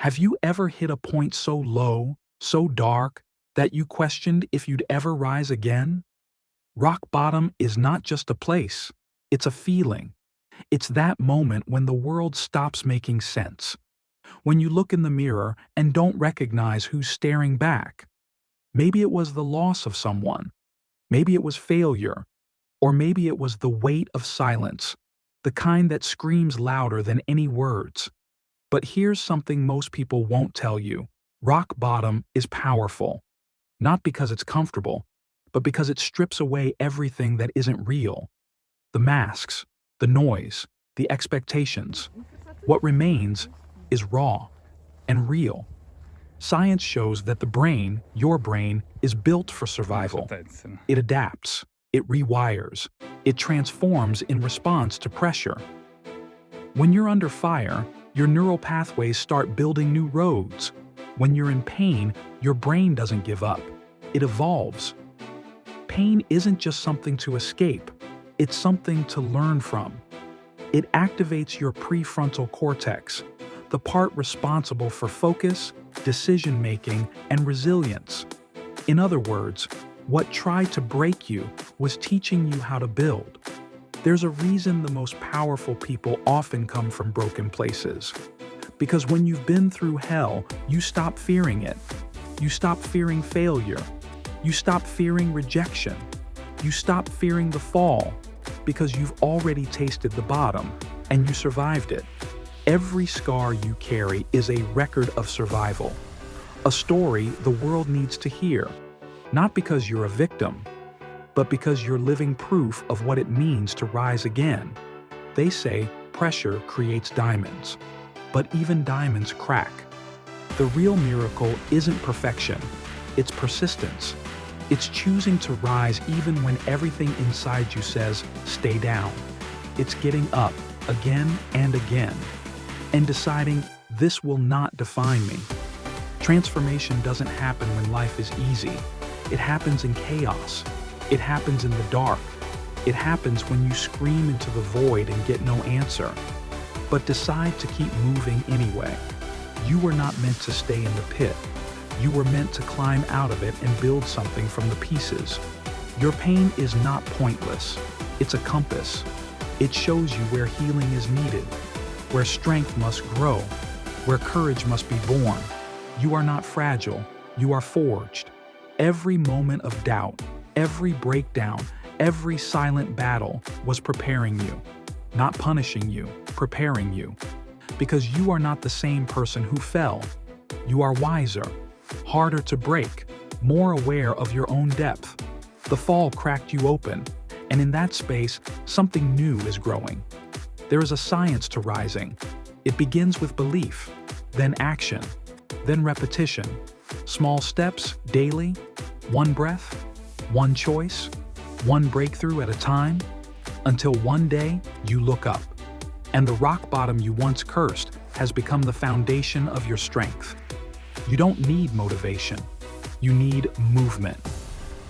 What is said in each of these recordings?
Have you ever hit a point so low, so dark, that you questioned if you'd ever rise again? Rock bottom is not just a place, it's a feeling. It's that moment when the world stops making sense. When you look in the mirror and don't recognize who's staring back. Maybe it was the loss of someone. Maybe it was failure. Or maybe it was the weight of silence, the kind that screams louder than any words. But here's something most people won't tell you. Rock bottom is powerful. Not because it's comfortable, but because it strips away everything that isn't real. The masks, the noise, the expectations. What remains is raw and real. Science shows that the brain, your brain, is built for survival. It adapts, it rewires, it transforms in response to pressure. When you're under fire, your neural pathways start building new roads. When you're in pain, your brain doesn't give up. It evolves. Pain isn't just something to escape, it's something to learn from. It activates your prefrontal cortex, the part responsible for focus, decision-making, and resilience. In other words, what tried to break you was teaching you how to build. There's a reason the most powerful people often come from broken places. Because when you've been through hell, you stop fearing it. You stop fearing failure. You stop fearing rejection. You stop fearing the fall because you've already tasted the bottom and you survived it. Every scar you carry is a record of survival. A story the world needs to hear. Not because you're a victim, but because you're living proof of what it means to rise again. They say pressure creates diamonds, but even diamonds crack. The real miracle isn't perfection, it's persistence. It's choosing to rise even when everything inside you says, stay down. It's getting up again and again, and deciding this will not define me. Transformation doesn't happen when life is easy. It happens in chaos. It happens in the dark. It happens when you scream into the void and get no answer. But decide to keep moving anyway. You were not meant to stay in the pit. You were meant to climb out of it and build something from the pieces. Your pain is not pointless. It's a compass. It shows you where healing is needed, where strength must grow, where courage must be born. You are not fragile. You are forged. Every moment of doubt, every breakdown, every silent battle was preparing you, not punishing you, preparing you. Because you are not the same person who fell. You are wiser, harder to break, more aware of your own depth. The fall cracked you open, and in that space, something new is growing. There is a science to rising. It begins with belief, then action, then repetition. Small steps daily, one breath, one choice, one breakthrough at a time, until one day you look up, and the rock bottom you once cursed has become the foundation of your strength. You don't need motivation. You need movement.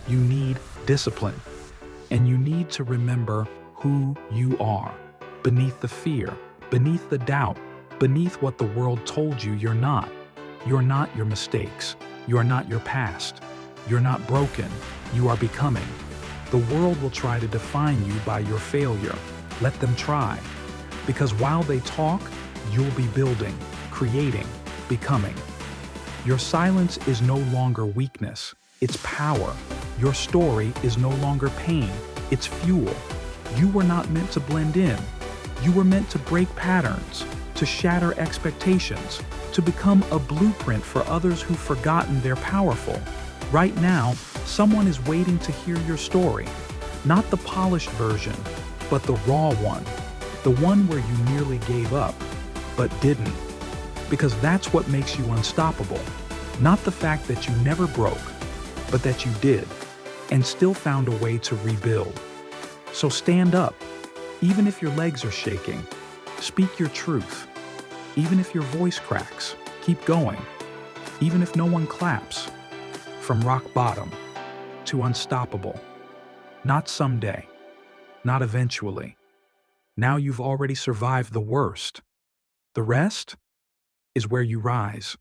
You need discipline. And you need to remember who you are, beneath the fear, beneath the doubt, beneath what the world told you you're not. You're not your mistakes. You are not your past. You're not broken. You are becoming. The world will try to define you by your failure. Let them try. Because while they talk, you'll be building, creating, becoming. Your silence is no longer weakness. It's power. Your story is no longer pain. It's fuel. You were not meant to blend in. You were meant to break patterns, to shatter expectations, to become a blueprint for others who've forgotten they're powerful. Right now, someone is waiting to hear your story. Not the polished version, but the raw one. The one where you nearly gave up, but didn't. Because that's what makes you unstoppable. Not the fact that you never broke, but that you did, and still found a way to rebuild. So stand up, even if your legs are shaking. Speak your truth. Even if your voice cracks, keep going. Even if no one claps. From rock bottom to unstoppable. Not someday, not eventually. Now you've already survived the worst. The rest? is where you rise.